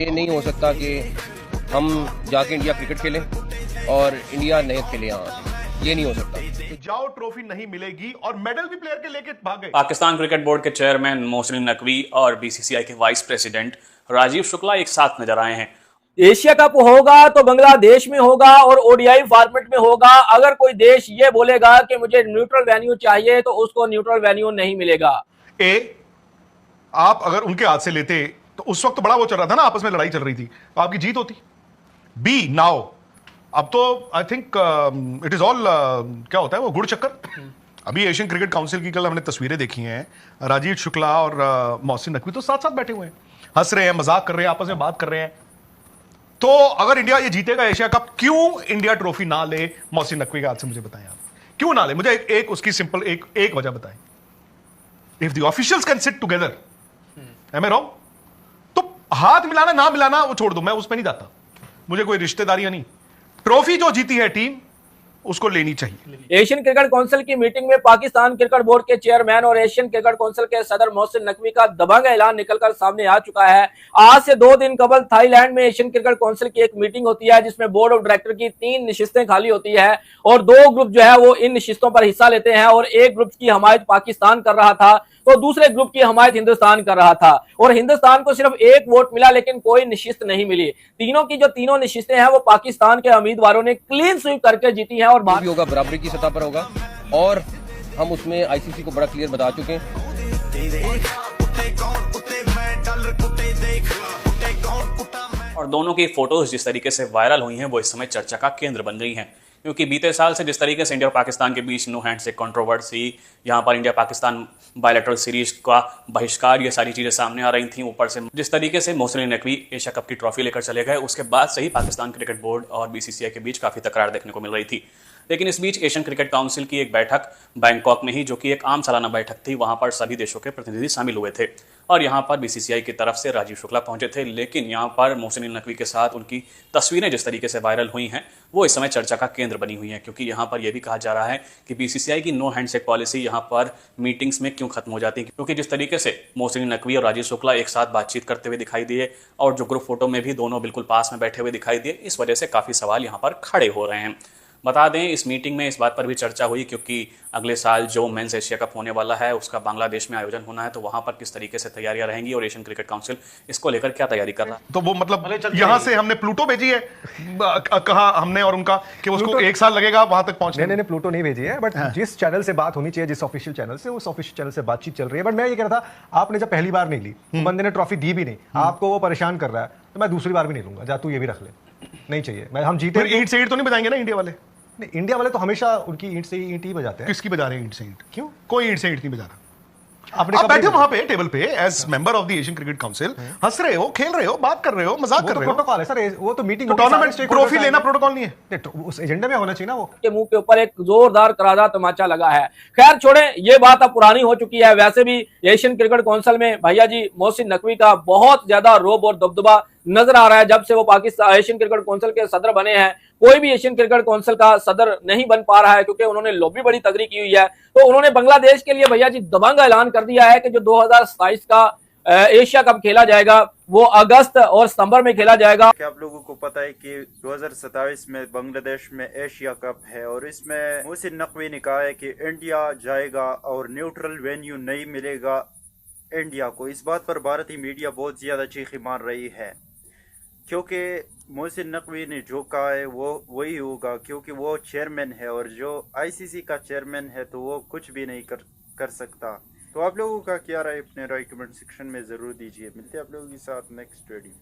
ये नहीं हो सकता कि हम जाके इंडिया क्रिकेट खेलें और इंडिया नहीं खेले यहाँ, ये नहीं हो सकता। जाओ ट्रॉफी नहीं मिलेगी और मेडल भी प्लेयर के लेके भाग गए। पाकिस्तान क्रिकेट बोर्ड के चेयरमैन मोहसिन नकवी और बीसीसीआई के वाइस प्रेसिडेंट राजीव शुक्ला एक साथ नजर आए हैं। एशिया कप होगा तो बांग्लादेश में होगा और ओडीआई फॉर्मेट में होगा। अगर कोई देश ये बोलेगा कि मुझे न्यूट्रल वेन्यू चाहिए तो उसको न्यूट्रल वेन्यू नहीं मिलेगा। आप अगर उनके हाथ से लेते तो उस वक्त बड़ा वो चल रहा था ना, आपस में लड़ाई चल रही थी, तो आपकी जीत होती। बी नाउ अब तो I think it is all क्या होता है वो गुड़ चक्कर। अभी एशियन क्रिकेट काउंसिल की कल हमने तस्वीरें देखी हैं, राजीव शुक्ला और मोहसिन नकवी तो साथ साथ बैठे हुए हैं, हंस रहे हैं, मजाक कर रहे हैं, आपस में बात कर रहे हैं। तो अगर इंडिया ये जीतेगा एशिया कप, क्यों इंडिया ट्रॉफी ना ले मोहसिन नकवी के हाथ से, मुझे बताएं आप क्यों ना ले। मुझे एक उसकी सिंपल एक वजह बताएं। If the officials can sit together, am I wrong? तो हाथ मिलाना ना मिलाना वो छोड़ दो, मैं उस पर नहीं जाता, मुझे कोई रिश्तेदारियां नहीं। ट्रॉफी जो जीती है टीम उसको लेनी चाहिए। एशियन क्रिकेट काउंसिल की मीटिंग में पाकिस्तान क्रिकेट बोर्ड के चेयरमैन और एशियन क्रिकेट काउंसिल के सदर मोहसिन नकवी का दबंग ऐलान निकलकर सामने आ चुका है। आज से 2 दिन कबल थाईलैंड में एशियन क्रिकेट काउंसिल की एक मीटिंग होती है जिसमें बोर्ड ऑफ डायरेक्टर की 3 नशिस्तें खाली होती है और 2 ग्रुप जो है वो इन नशिस्तों पर हिस्सा लेते हैं और एक ग्रुप की हमायत पाकिस्तान कर रहा था तो दूसरे ग्रुप की हमायत हिंदुस्तान कर रहा था और हिंदुस्तान को सिर्फ 1 वोट मिला लेकिन कोई नशिस्त नहीं मिली। तीनों की जो तीनों नशिस्तें हैं वो पाकिस्तान के उम्मीदवारों ने क्लीन स्वीप करके जीती हैं और भी होगा बराबरी की सतह पर होगा और हम उसमें आईसीसी को बड़ा क्लियर बता चुके हैं। और दोनों की फोटोज जिस तरीके से वायरल हुई हैं वो इस समय चर्चा का केंद्र बन गई हैं, क्योंकि बीते साल से जिस तरीके से इंडिया और पाकिस्तान के बीच नो हैंड से कंट्रोवर्सी, यहाँ पर इंडिया पाकिस्तान बायलैटरल सीरीज का बहिष्कार, ये सारी चीजें सामने आ रही थी। ऊपर से जिस तरीके से मोहसिन नकवी एशिया कप की ट्रॉफी लेकर चले गए, उसके बाद से ही पाकिस्तान क्रिकेट बोर्ड और बीसीसीआई के बीच काफी तकरार देखने को मिल रही थी। लेकिन इस बीच एशियन क्रिकेट काउंसिल की एक बैठक बैंकॉक में ही, जो कि एक आम सालाना बैठक थी, वहां पर सभी देशों के प्रतिनिधि शामिल हुए थे और यहाँ पर बीसीसीआई की तरफ से राजीव शुक्ला पहुंचे थे। लेकिन यहाँ पर मोहसिन नकवी के साथ उनकी तस्वीरें जिस तरीके से वायरल हुई हैं वो इस समय चर्चा का केंद्र बनी हुई हैं, क्योंकि यहाँ पर यह भी कहा जा रहा है कि बीसीसीआई की नो हैंडशेक पॉलिसी यहाँ पर मीटिंग्स में क्यों खत्म हो जाती है, क्योंकि जिस तरीके से मोहसिन नकवी और राजीव शुक्ला एक साथ बातचीत करते हुए दिखाई दिए और जो ग्रुप फोटो में भी दोनों बिल्कुल पास में बैठे हुए दिखाई दिए, इस वजह से काफी सवाल यहाँ पर खड़े हो रहे हैं। बता दें इस मीटिंग में इस बात पर भी चर्चा हुई, क्योंकि अगले साल जो मेंस एशिया कप होने वाला है उसका बांग्लादेश में आयोजन होना है, तो वहां पर किस तरीके से तैयारियां रहेंगी और एशियन क्रिकेट काउंसिल इसको लेकर क्या तैयारी कर रहा है। तो वो मतलब यहाँ से हमने प्लूटो भेजी है, कहा हमने और उनका कि उसको 1 साल लगेगा वहां तक पहुंचने। नहीं, प्लूटो नहीं भेजी है, बट जिस चैनल से बात होनी चाहिए, जिस ऑफिशियल चैनल से, उस ऑफिशियल चैनल से बातचीत चल रही है। बट मैं ये कह रहा था, आपने जब पहली बार नहीं ली, बंदे ने ट्रॉफी दी भी नहीं, आपको वो परेशान कर रहा है, तो मैं दूसरी बार भी नहीं लूंगा। जा तू ये भी रख ले, नहीं चाहिए। मैं हम जीते ईंट से ईंट तो नहीं बजाएंगे ना इंडिया वाले? नहीं, इंडिया वाले तो हमेशा उनकी ईंट से ईंट ही बजाते हैं। किसकी बजा रहे हैं ईंट से ईंट? क्यों? कोई ईंट से ईंट नहीं बजा रहा। आपने आप बैठे वहां पे टेबल पे as member of the Asian cricket council, हंस रहे हो, खेल रहे हो, बात कर रहे हो, मजाक कर रहे हो। प्रोटोकॉल है सर, वो तो मीटिंग, टूर्नामेंट ट्रॉफी लेना प्रोटोकॉल नहीं है। उस एजेंडा में होना चाहिए ना। वो के मुंह के ऊपर एक जोरदार करारा तमाचा लगा है। खैर छोड़े, ये बात अब पुरानी हो चुकी है। वैसे भी एशियन क्रिकेट काउंसिल में भैया जी मोहसिन नकवी का बहुत ज्यादा रोब और दबदबा नजर आ रहा है। जब से वो पाकिस्तान एशियन क्रिकेट काउंसिल के सदर बने हैं, कोई भी एशियन क्रिकेट काउंसिल का सदर नहीं बन पा रहा है, क्योंकि उन्होंने लॉबी बड़ी तगड़ी की हुई है। तो उन्होंने बांग्लादेश के लिए भैया जी दबंग ऐलान कर दिया है कि जो 2027 का एशिया कप खेला जाएगा वो अगस्त और सितंबर में खेला जाएगा। क्या आप लोगों को पता है कि 2027 में बांग्लादेश में एशिया कप है और इसमें मोहसिन नकवी ने कहा है कि इंडिया जाएगा और न्यूट्रल वेन्यू नहीं मिलेगा इंडिया को। इस बात पर भारतीय मीडिया बहुत ज्यादा चीखी मार रही है, क्योंकि मोहसिन नकवी ने जो कहा है वो वही होगा, क्योंकि वो चेयरमैन है और जो आईसीसी का चेयरमैन है तो वो कुछ भी नहीं कर सकता। तो आप लोगों का क्या राय, अपने राय कमेंट सेक्शन में जरूर दीजिए। मिलते हैं आप लोगों के साथ नेक्स्ट वीडियो।